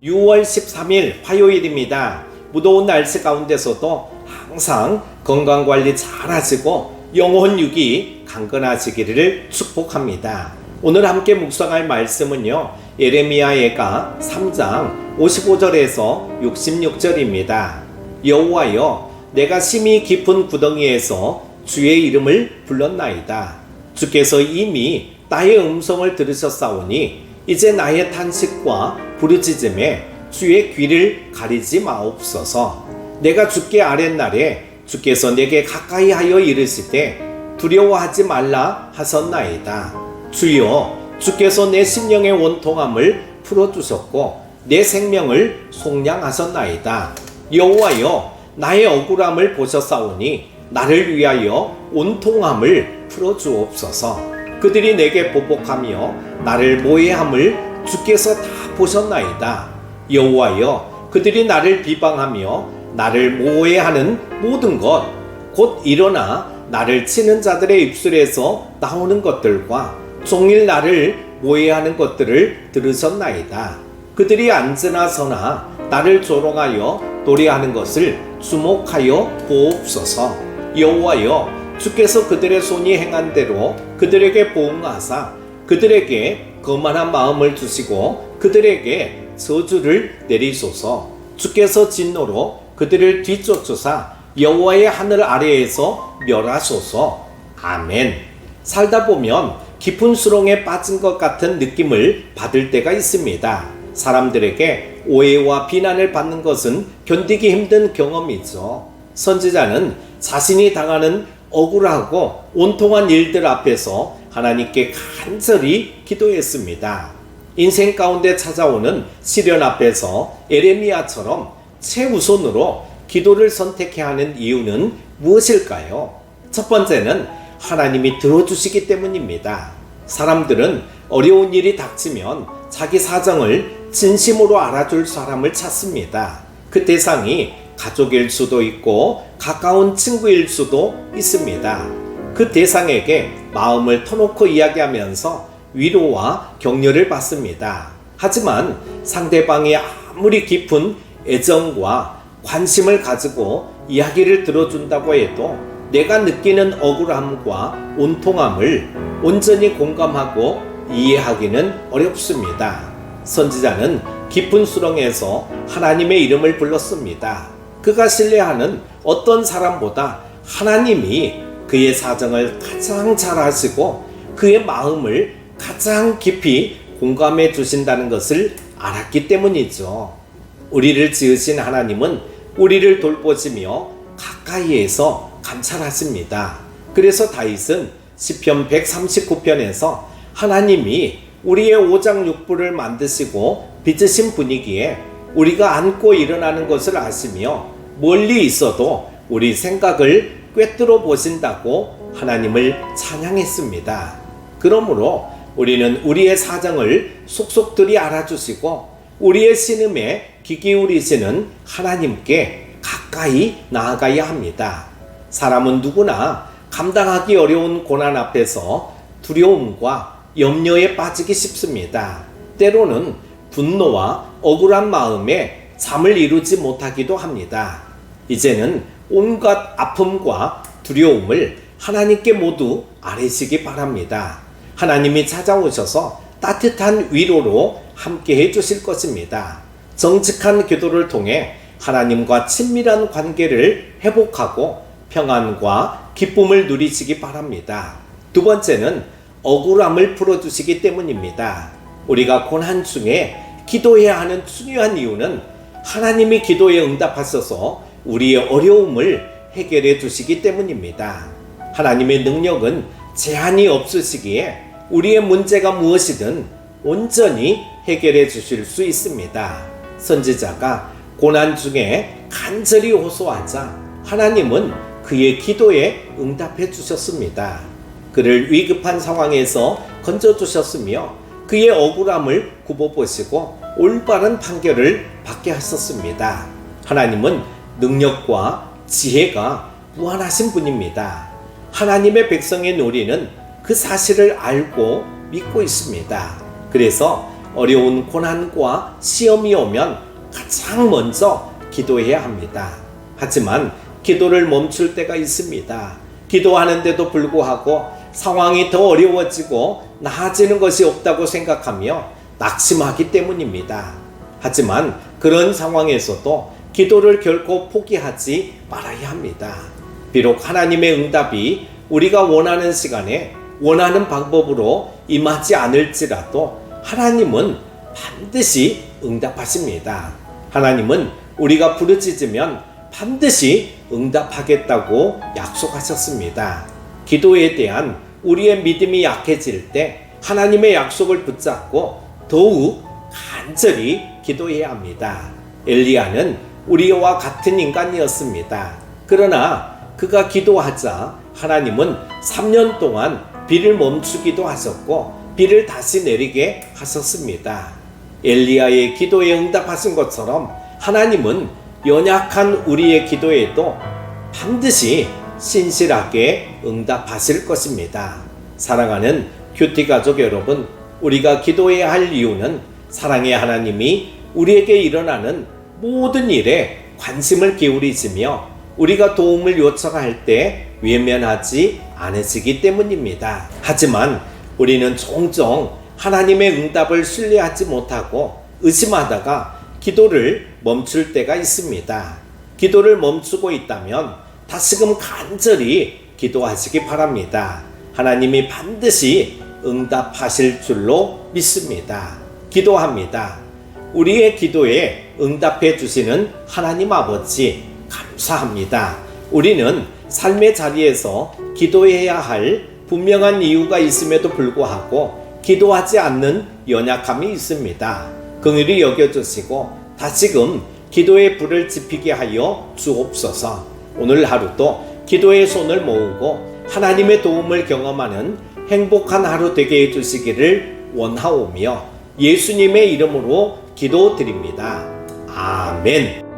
6월 13일 화요일입니다. 무더운 날씨 가운데서도 항상 건강관리 잘 하시고 영혼 유기 강건하시기를 축복합니다. 오늘 함께 묵상할 말씀은요, 예레미야예가 3장 55절에서 66절입니다. 여호와여, 내가 심히 깊은 구덩이에서 주의 이름을 불렀나이다. 주께서 이미 나의 음성을 들으셨사오니 이제 나의 탄식과 부르짖음에 주의 귀를 가리지 마옵소서. 내가 주께 아랫날에 주께서 내게 가까이 하여 이르시되 두려워하지 말라 하셨나이다. 주여, 주께서 내 심령의 원통함을 풀어주셨고 내 생명을 속량하셨나이다. 여호와여, 나의 억울함을 보셨사오니 나를 위하여 온통함을 풀어주옵소서. 그들이 내게 보복하며 나를 모해함을 주께서 다 보셨나이다. 여호와여, 그들이 나를 비방하며 나를 모해하는 모든 것, 곧 일어나 나를 치는 자들의 입술에서 나오는 것들과 종일 나를 모해하는 것들을 들으셨나이다. 그들이 앉으나 서나 나를 조롱하여 노래하는 것을 주목하여 보옵소서. 여호와여, 주께서 그들의 손이 행한 대로 그들에게 보응하사 그들에게 거만한 마음을 주시고 그들에게 저주를 내리소서. 주께서 진노로 그들을 뒤쫓으사 여호와의 하늘 아래에서 멸하소서. 아멘. 살다 보면 깊은 수렁에 빠진 것 같은 느낌을 받을 때가 있습니다. 사람들에게 오해와 비난을 받는 것은 견디기 힘든 경험이죠. 선지자는 자신이 당하는 억울하고 온통한 일들 앞에서 하나님께 간절히 기도했습니다. 인생 가운데 찾아오는 시련 앞에서 예레미야처럼 최우선으로 기도를 선택해야 하는 이유는 무엇일까요? 첫 번째는 하나님이 들어주시기 때문입니다. 사람들은 어려운 일이 닥치면 자기 사정을 진심으로 알아줄 사람을 찾습니다. 그 대상이 가족일 수도 있고 가까운 친구일 수도 있습니다. 그 대상에게 마음을 터놓고 이야기하면서 위로와 격려를 받습니다. 하지만 상대방이 아무리 깊은 애정과 관심을 가지고 이야기를 들어준다고 해도 내가 느끼는 억울함과 온통함을 온전히 공감하고 이해하기는 어렵습니다. 선지자는 깊은 수렁에서 하나님의 이름을 불렀습니다. 그가 신뢰하는 어떤 사람보다 하나님이 그의 사정을 가장 잘 아시고 그의 마음을 가장 깊이 공감해 주신다는 것을 알았기 때문이죠. 우리를 지으신 하나님은 우리를 돌보시며 가까이에서 감찰하십니다. 그래서 다윗은 시편 139편에서 하나님이 우리의 오장육부를 만드시고 빚으신 분이기에 우리가 앉고 일어나는 것을 아시며 멀리 있어도 우리 생각을 꿰뚫어 보신다고 하나님을 찬양했습니다. 그러므로 우리는 우리의 사정을 속속들이 알아주시고 우리의 신음에 귀 기울이시는 하나님께 가까이 나아가야 합니다. 사람은 누구나 감당하기 어려운 고난 앞에서 두려움과 염려에 빠지기 쉽습니다. 때로는 분노와 억울한 마음에 잠을 이루지 못하기도 합니다. 이제는 온갖 아픔과 두려움을 하나님께 모두 아뢰시기 바랍니다. 하나님이 찾아오셔서 따뜻한 위로로 함께 해주실 것입니다. 정직한 기도를 통해 하나님과 친밀한 관계를 회복하고 평안과 기쁨을 누리시기 바랍니다. 두 번째는 억울함을 풀어주시기 때문입니다. 우리가 고난 중에 기도해야 하는 중요한 이유는 하나님이 기도에 응답하셔서 우리의 어려움을 해결해 주시기 때문입니다. 하나님의 능력은 제한이 없으시기에 우리의 문제가 무엇이든 온전히 해결해 주실 수 있습니다. 선지자가 고난 중에 간절히 호소하자 하나님은 그의 기도에 응답해 주셨습니다. 그를 위급한 상황에서 건져주셨으며 그의 억울함을 굽어보시고 올바른 판결을 받게 하셨습니다. 하나님은 능력과 지혜가 무한하신 분입니다. 하나님의 백성인 우리는 그 사실을 알고 믿고 있습니다. 그래서 어려운 고난과 시험이 오면 가장 먼저 기도해야 합니다. 하지만 기도를 멈출 때가 있습니다. 기도하는데도 불구하고 상황이 더 어려워지고 나아지는 것이 없다고 생각하며 낙심하기 때문입니다. 하지만 그런 상황에서도 기도를 결코 포기하지 말아야 합니다. 비록 하나님의 응답이 우리가 원하는 시간에 원하는 방법으로 임하지 않을지라도 하나님은 반드시 응답하십니다. 하나님은 우리가 부르짖으면 반드시 응답하겠다고 약속하셨습니다. 기도에 대한 우리의 믿음이 약해질 때 하나님의 약속을 붙잡고 더욱 간절히 기도해야 합니다. 엘리야는 우리와 같은 인간이었습니다. 그러나 그가 기도하자 하나님은 3년 동안 비를 멈추기도 하셨고 비를 다시 내리게 하셨습니다. 엘리야의 기도에 응답하신 것처럼 하나님은 연약한 우리의 기도에도 반드시 신실하게 응답하실 것입니다. 사랑하는 큐티 가족 여러분, 우리가 기도해야 할 이유는 사랑의 하나님이 우리에게 일어나는 모든 일에 관심을 기울이시며 우리가 도움을 요청할 때 외면하지 않으시기 때문입니다. 하지만 우리는 종종 하나님의 응답을 신뢰하지 못하고 의심하다가 기도를 멈출 때가 있습니다. 기도를 멈추고 있다면 다시금 간절히 기도하시기 바랍니다. 하나님이 반드시 응답하실 줄로 믿습니다. 기도합니다. 우리의 기도에 응답해 주시는 하나님 아버지 감사합니다. 우리는 삶의 자리에서 기도해야 할 분명한 이유가 있음에도 불구하고 기도하지 않는 연약함이 있습니다. 긍휼히 여겨주시고 다시금 기도의 불을 지피게 하여 주옵소서. 오늘 하루도 기도의 손을 모으고 하나님의 도움을 경험하는 행복한 하루 되게 해주시기를 원하오며 예수님의 이름으로 기도드립니다. 아멘.